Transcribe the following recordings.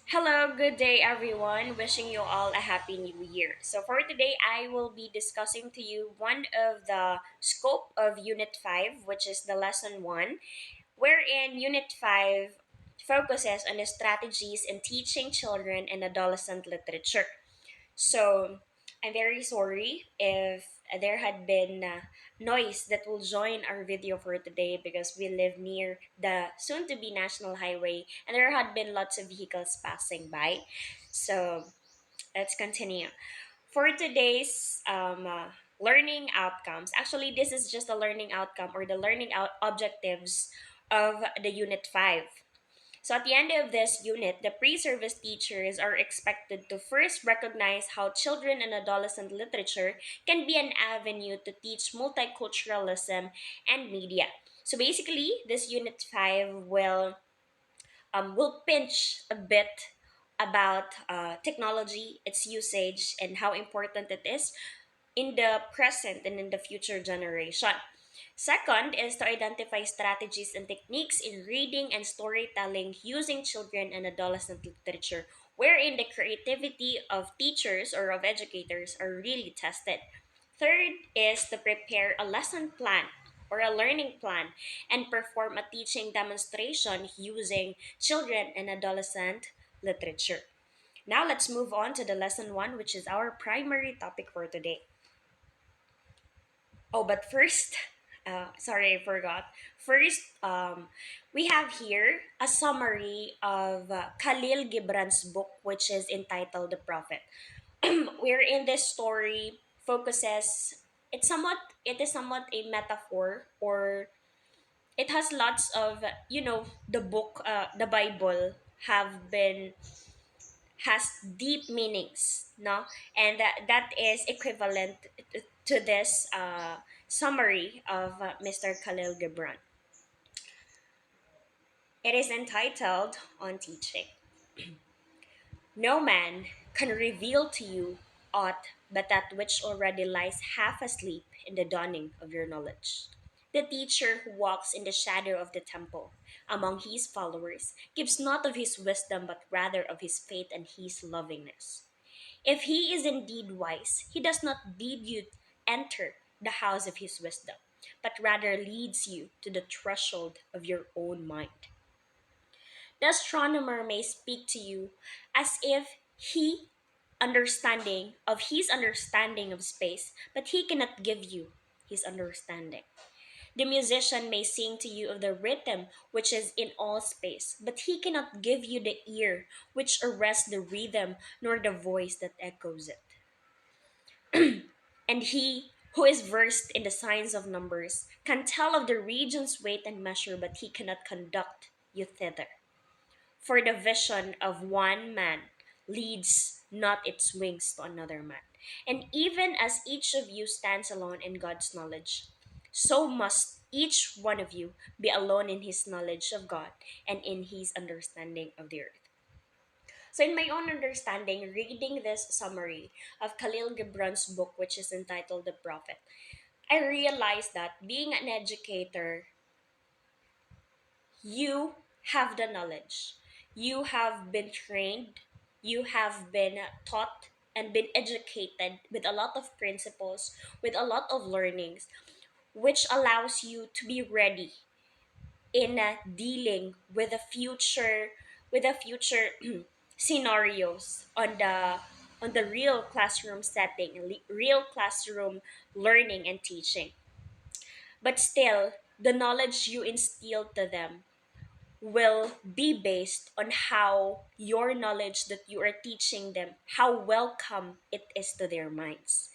Hello, good day everyone. Wishing you all a happy new year. So for today I will be discussing to you one of the scope of unit 5, which is the lesson 1, wherein unit 5 focuses on the strategies in teaching children and adolescent literature. So I'm very sorry if there had been noise that will join our video for today because we live near the soon to be national highway and there had been lots of vehicles passing by. So let's continue. For today's learning outcomes, actually, this is just the learning outcome or the learning objectives of the unit 5. So at the end of this unit, the pre-service teachers are expected to first recognize how children and adolescent literature can be an avenue to teach multiculturalism and media. So basically, this unit 5 will pinch a bit about technology, its usage, and how important it is in the present and in the future generation. Second is to identify strategies and techniques in reading and storytelling using children and adolescent literature, wherein the creativity of teachers or of educators are really tested. Third is to prepare a lesson plan or a learning plan and perform a teaching demonstration using children and adolescent literature. Now let's move on to the lesson 1, which is our primary topic for today. Oh, but first, sorry, I forgot. First, we have here a summary of Khalil Gibran's book, which is entitled The Prophet. Wherein this story focuses, it is somewhat a metaphor, or it has lots of, the book, the Bible have been has deep meanings, no, and that is equivalent to this summary of Mr. Khalil Gibran. It is entitled On Teaching. No man can reveal to you aught but that which already lies half asleep in the dawning of your knowledge. The teacher who walks in the shadow of the temple among his followers gives not of his wisdom but rather of his faith and his lovingness. If he is indeed wise, he does not bid you enter the house of his wisdom, but rather leads you to the threshold of your own mind. The astronomer may speak to you as if he understanding of space, but he cannot give you his understanding. The musician may sing to you of the rhythm which is in all space, but he cannot give you the ear which arrests the rhythm nor the voice that echoes it. And he who is versed in the science of numbers can tell of the region's weight and measure, but he cannot conduct you thither. For the vision of one man leads not its wings to another man. And even as each of you stands alone in God's knowledge, so must each one of you be alone in his knowledge of God and in his understanding of the earth. So, in my own understanding, reading this summary of Khalil Gibran's book, which is entitled The Prophet, I realized that being an educator, you have the knowledge. You have been trained, you have been taught and been educated with a lot of principles, with a lot of learnings, which allows you to be ready in dealing with the future scenarios on the real classroom setting, real classroom learning and teaching. But still, the knowledge you instill to them will be based on how your knowledge that you are teaching them, how welcome it is to their minds.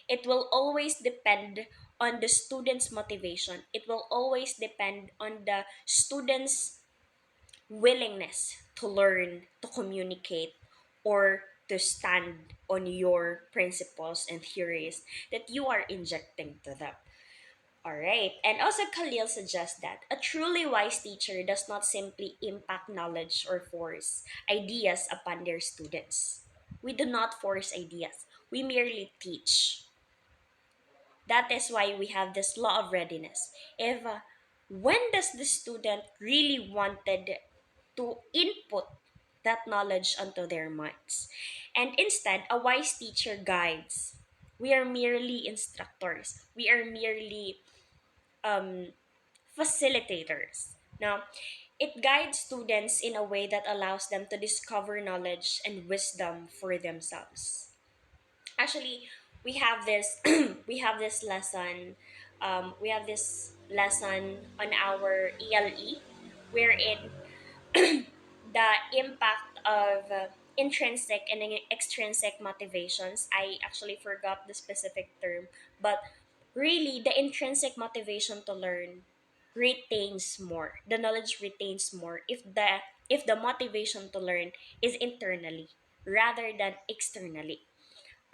It will always depend on the student's motivation. It will always depend on the student's willingness to learn, to communicate, or to stand on your principles and theories that you are injecting to them. All right. And also, Khalil suggests that a truly wise teacher does not simply impact knowledge or force ideas upon their students. We do not force ideas, we merely teach. That is why we have this law of readiness. If when does the student really wanted to input that knowledge onto their minds. And instead, a wise teacher guides. We are merely instructors. We are merely um, facilitators. Now, it guides students in a way that allows them to discover knowledge and wisdom for themselves. Actually, we have this we have this lesson on our ELE, wherein the impact of intrinsic and extrinsic motivations. I actually forgot the specific term, but really the intrinsic motivation to learn retains more. The knowledge retains more if the motivation to learn is internally rather than externally.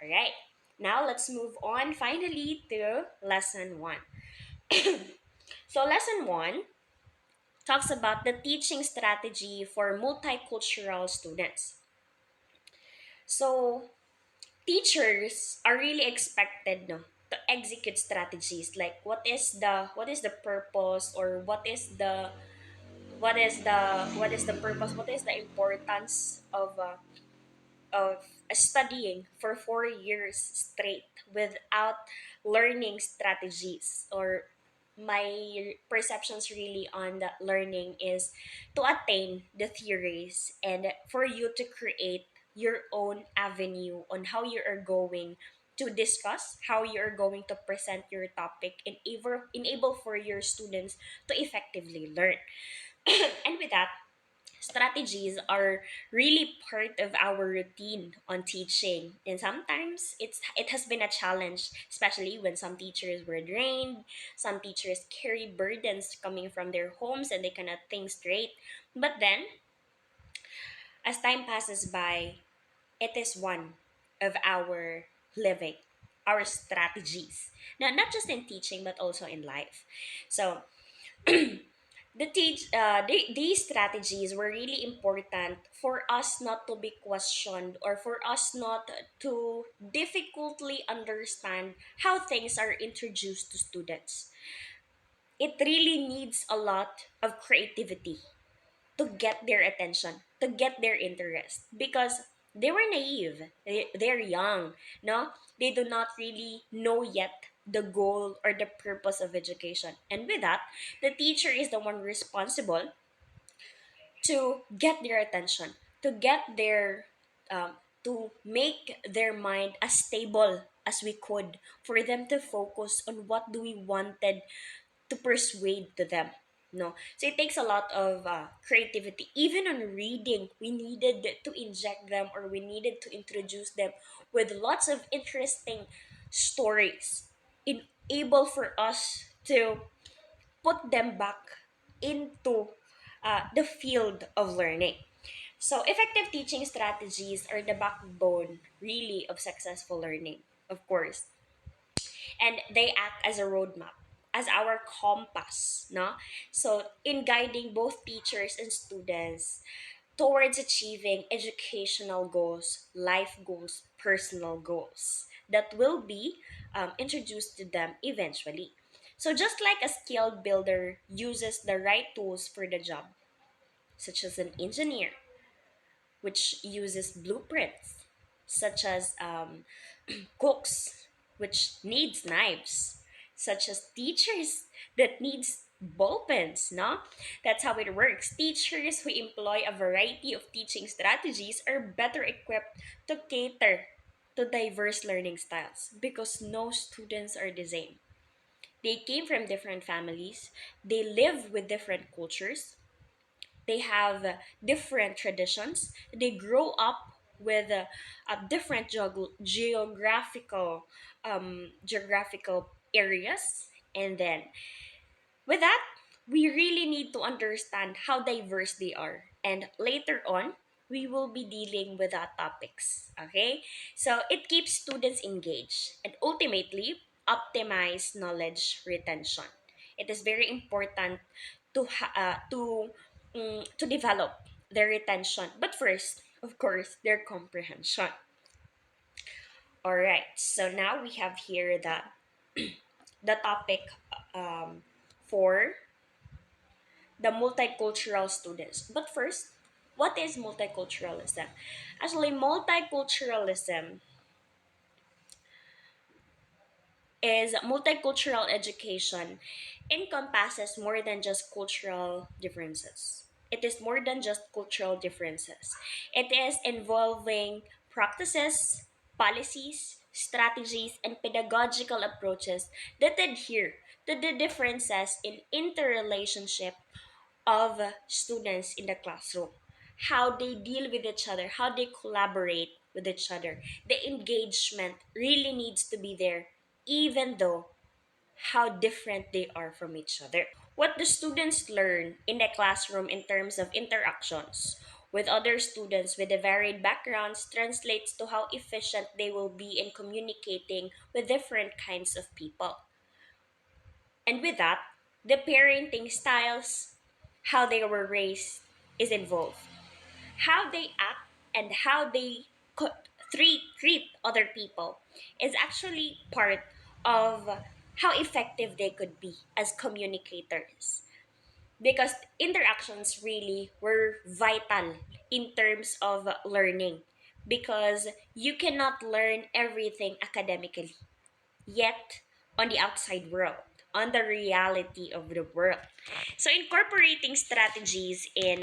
All right. Now let's move on finally to lesson 1. So lesson 1 talks about the teaching strategy for multicultural students. So, teachers are really expected, no, to execute strategies like what is the purpose, or what is the purpose, what is the importance of studying for 4 years straight without learning strategies. Or my perceptions really on that learning is to attain the theories and for you to create your own avenue on how you are going to discuss, how you are going to present your topic, and enable for your students to effectively learn. And with that, strategies are really part of our routine on teaching, and sometimes it has been a challenge, especially when some teachers were drained, some teachers carry burdens coming from their homes and they cannot think straight. But then, as time passes by, it is one of our living, our strategies, now not just in teaching but also in life. So these strategies were really important for us not to be questioned, or for us not to difficultly understand how things are introduced to students. It really needs a lot of creativity to get their attention, to get their interest, because they were naive. They're young, no? They do not really know yet the goal or the purpose of education. And with that, the teacher is the one responsible to get their attention, to get their to make their mind as stable as we could, for them to focus on what do we wanted to persuade to them. No, so it takes a lot of creativity. Even on reading, we needed to inject them, or we needed to introduce them with lots of interesting stories, in able for us to put them back into the field of learning. So, effective teaching strategies are the backbone, really, of successful learning, of course. And they act as a roadmap, as our compass, no? So, in guiding both teachers and students towards achieving educational goals, life goals, personal goals that will be introduced to them eventually. So, just like a skilled builder uses the right tools for the job, such as an engineer, which uses blueprints, such as cooks, which needs knives, such as teachers that needs ball pens, no? That's how it works. Teachers who employ a variety of teaching strategies are better equipped to cater to diverse learning styles, because no students are the same. They came from different families, they live with different cultures, they have different traditions, they grow up with different geographical areas. And then with that, we really need to understand how diverse they are. And later on, we will be dealing with that topics. Okay? So it keeps students engaged and ultimately optimize knowledge retention. It is very important to develop their retention, but first, of course, their comprehension. All right. So now we have here the topic for the multicultural students. But first, What is multiculturalism? Actually, multiculturalism is multicultural education encompasses more than just cultural differences. It is more than just cultural differences. It is involving practices, policies, strategies, and pedagogical approaches that adhere to the differences in interrelationship of students in the classroom, how they deal with each other, how they collaborate with each other. The engagement really needs to be there, even though how different they are from each other. What the students learn in the classroom in terms of interactions with other students with a varied backgrounds translates to how efficient they will be in communicating with different kinds of people. And with that, the parenting styles, how they were raised, is involved. How they act and how they treat other people is actually part of how effective they could be as communicators. Because interactions really were vital in terms of learning. Because you cannot learn everything academically yet on the outside world, on the reality of the world. So, incorporating strategies in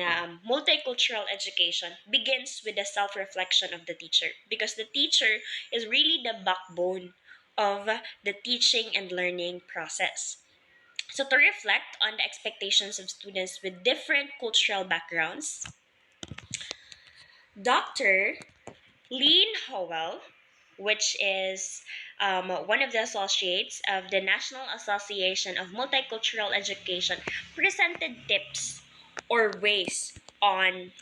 multicultural education begins with the self reflection of the teacher because the teacher is really the backbone of the teaching and learning process. So, to reflect on the expectations of students with different cultural backgrounds, Dr. Lean Howell, which is one of the associates of the National Association of Multicultural Education, presented tips or ways on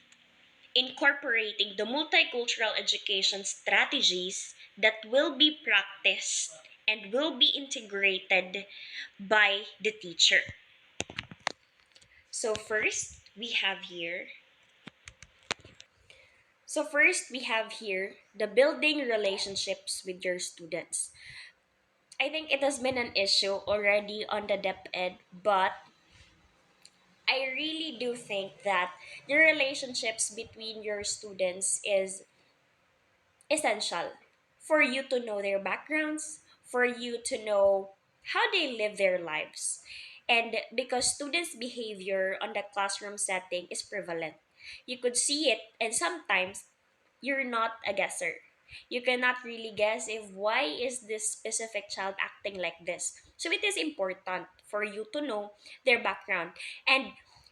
incorporating the multicultural education strategies that will be practiced and will be integrated by the teacher. So first we have here the building relationships with your students. I think it has been an issue already on the depth ed, but I really do think that the relationships between your students is essential for you to know their backgrounds, for you to know how they live their lives. And because students' behavior on the classroom setting is prevalent, you could see it, and sometimes you're not a guesser. You cannot really guess if why is this specific child acting like this. So it is important for you to know their background. And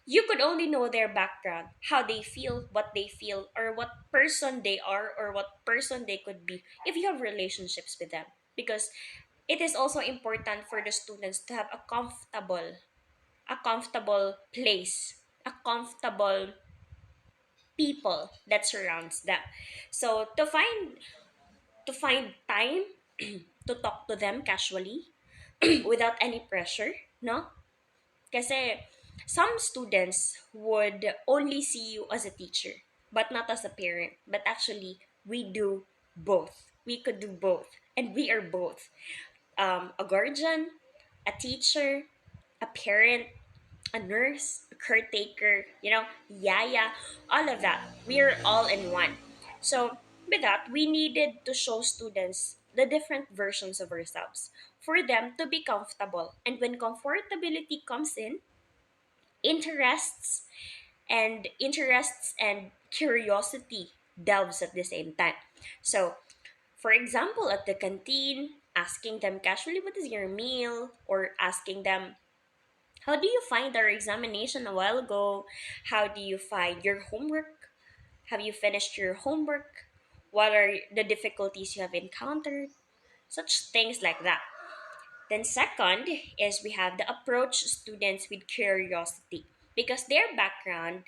you could only know their background, how they feel, what they feel, or what person they are, or what person they could be if you have relationships with them. Because it is also important for the students to have a comfortable place, a comfortable people that surrounds them. So to find time to talk to them casually without any pressure, no? Kasi some students would only see you as a teacher, but not as a parent. But actually, we do both. We could do both. And we are both. A guardian, a teacher, a parent, a nurse, a caretaker, yaya, all of that. We are all in one. So, with that, we needed to show students the different versions of ourselves for them to be comfortable. And when comfortability comes in, interests and curiosity delves at the same time. So, for example, at the canteen, asking them casually, "What is your meal?" or asking them, "How do you find our examination a while ago? How do you find your homework? Have you finished your homework? What are the difficulties you have encountered?" Such things like that. Then, second is we have the approach students with curiosity because their background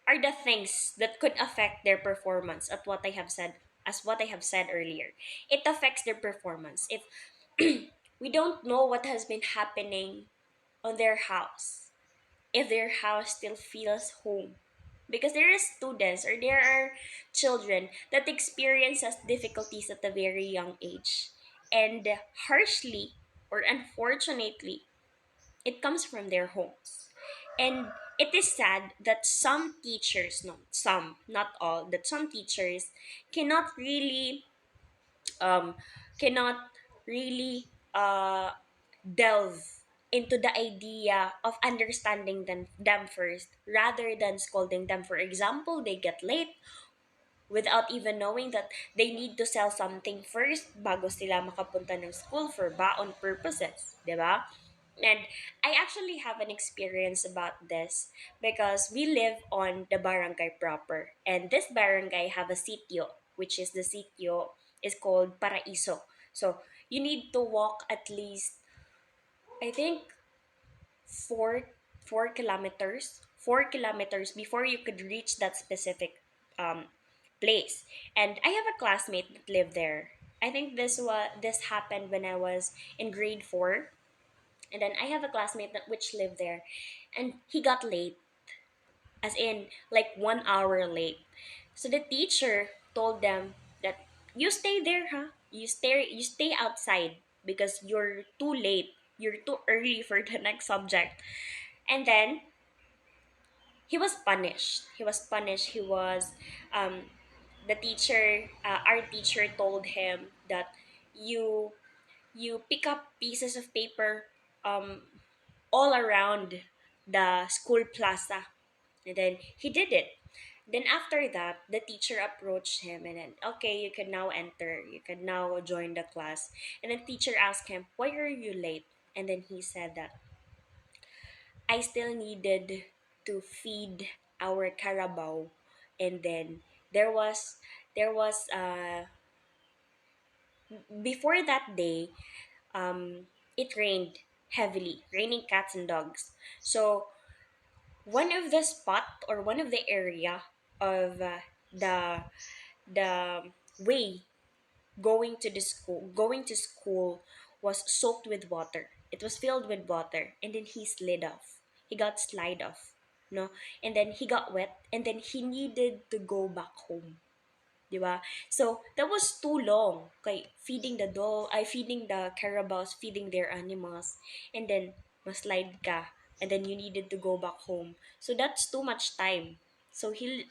are the things that could affect their performance at what I have said as what I have said earlier. It affects their performance. If we don't know what has been happening on their house, if their house still feels home, because there are students or there are children that experiences difficulties at a very young age, and harshly or unfortunately it comes from their homes. And it is sad that some teachers, no, some, not all, that some teachers cannot really, um, cannot really delve into the idea of understanding them first rather than scolding them. For example, they get late without even knowing that they need to sell something first bago sila makapunta ng school for baon purposes, di ba? And I actually have an experience about this because we live on the barangay proper. And this barangay have a sitio, which is the sitio is called Paraiso. So you need to walk at least, I think, four 4 kilometers, 4 kilometers before you could reach that specific place. And I have a classmate that lived there. I think this happened when I was in grade 4, and then I have a classmate that which lived there, and he got late, as in like 1 hour late. So the teacher told them that you stay there, huh? You stay outside because you're too late. You're too early for the next subject. And then he was punished. He was punished. He was the teacher our teacher told him that you you pick up pieces of paper um all around the school plaza, and then he did it. Then after that, the teacher approached him and then, okay, you can now enter, you can now join the class. And then teacher asked him, why are you late? And then he said that I still needed to feed our carabao. And then there was before that day, it rained heavily, raining cats and dogs. So one of the spot or one of the area of the the way going to school was soaked with water. It was filled with water, and then he slid off. He got slide off, no, and then he got wet, and then he needed to go back home. Di ba? So, that was too long. Kay, feeding the carabaos, feeding their animals, and then, maslide ka, and then you needed to go back home. So, that's too much time. So, he'll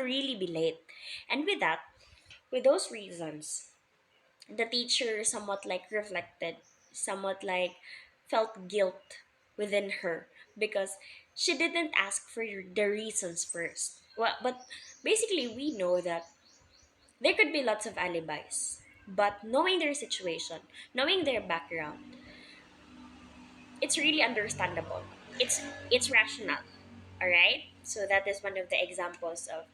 really be late. And with that, with those reasons, the teacher somewhat like reflected, somewhat like felt guilt within her because she didn't ask for the reasons first. Well, but basically, we know that there could be lots of alibis, but knowing their situation, knowing their background, it's really understandable. It's rational. All right. So that is one of the examples of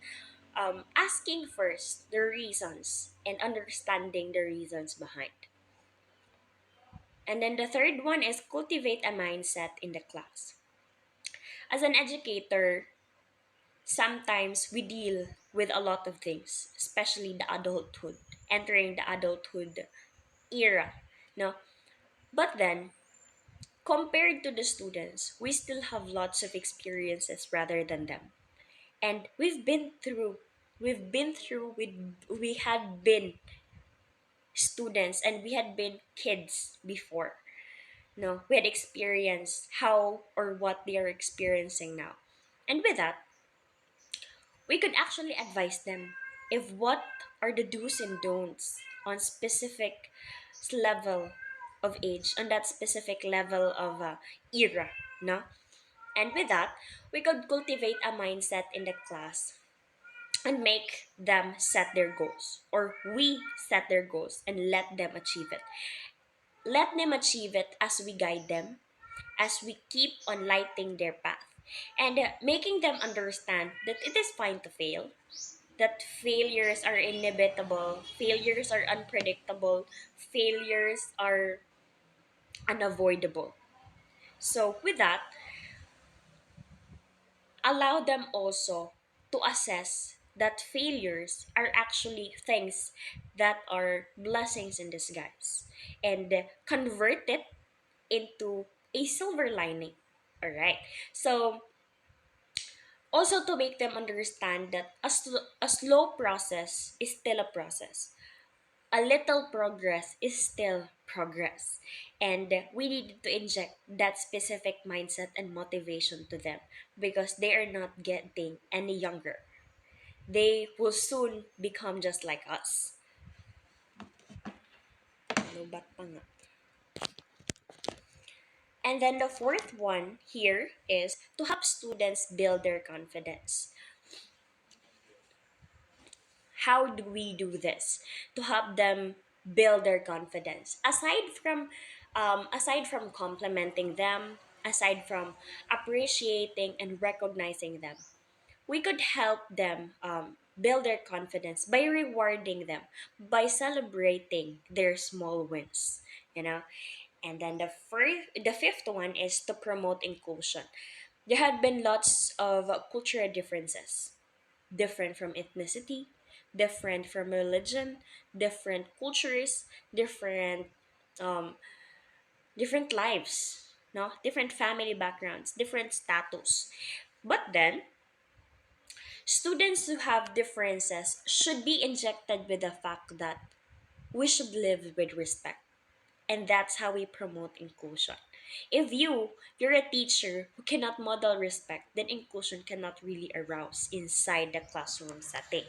asking first the reasons and understanding the reasons behind. And then the third one is cultivate a mindset in the class. As an educator, sometimes we deal with a lot of things, especially the adulthood, entering the adulthood era. No, but then compared to the students, we still have lots of experiences rather than them. And we had been students and we had been kids before. No, we had experienced how or what they are experiencing now. And with that, we could actually advise them if what are the do's and don'ts on specific level of age, on that specific level of era, no? And with that, we could cultivate a mindset in the class and make them set their goals, or we set their goals and let them achieve it. Let them achieve it as we guide them, as we keep on lighting their path, and making them understand that it is fine to fail, that failures are inevitable, failures are unpredictable, failures are unavoidable. So, with that, allow them also to assess that failures are actually things that are blessings in disguise and convert it into a silver lining. All right. So, also to make them understand that a slow process is still a process. A little progress is still progress. And we need to inject that specific mindset and motivation to them because they are not getting any younger. They will soon become just like us. Lubat pa nga. And then the fourth one here is to help students build their confidence. How do we do this to help them build their confidence? Aside from complimenting them, aside from appreciating and recognizing them, we could help them build their confidence by rewarding them, by celebrating their small wins. You know, and then the fifth one is to promote inclusion. There had been lots of cultural differences, different from ethnicity, different from religion, different cultures, um, different lives, no, different family backgrounds, different status. But then, students who have differences should be injected with the fact that we should live with respect, and that's how we promote inclusion. If you're a teacher who cannot model respect, then inclusion cannot really arouse inside the classroom setting.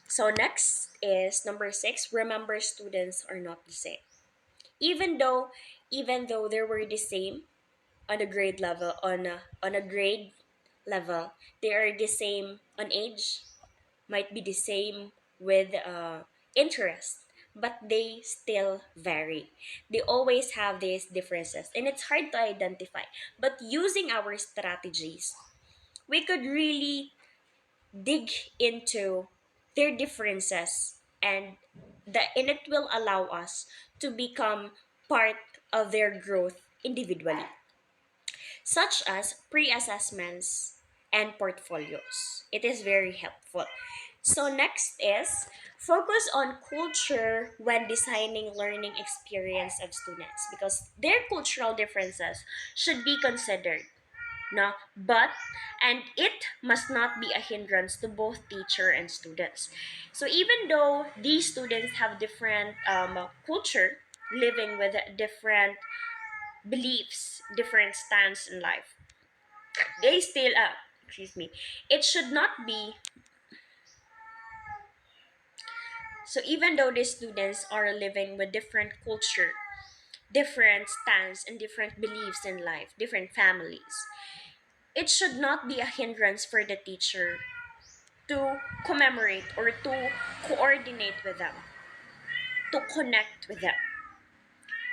So next is number 6, remember students are not the same. Even though they were the same on a grade level, on a grade level, they are the same on age, might be the same with interest, but they still vary. They always have these differences and it's hard to identify. But using our strategies, we could really dig into their differences, and it will allow us to become part of their growth individually, such as pre-assessments and portfolios. It is very helpful. So next is focus on culture when designing learning experience of students, because their cultural differences should be considered, no, but and it must not be a hindrance to both teacher and students. So even though these students have different culture, living with different beliefs, different stance in life, they still excuse me, it should not be. So even though these students are living with different culture, different stance and different beliefs in life, different families, it should not be a hindrance for the teacher to commemorate or to coordinate with them, to connect with them.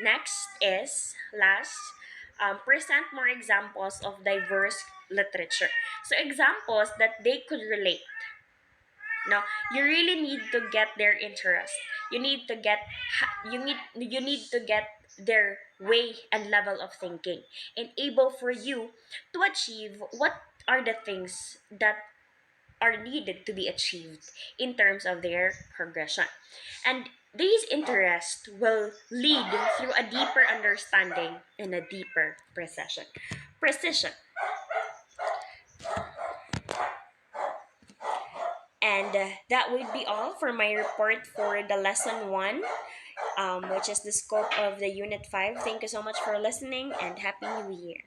Next is last, present more examples of diverse literature. So examples that they could relate. Now, you really need to get their interest. You need to get their way and level of thinking, and able for you to achieve what are the things that are needed to be achieved in terms of their progression. And these interests will lead through a deeper understanding and a deeper precision. Precision. And that would be all for my report for the lesson 1, which is the scope of the unit 5. Thank you so much for listening and Happy New Year.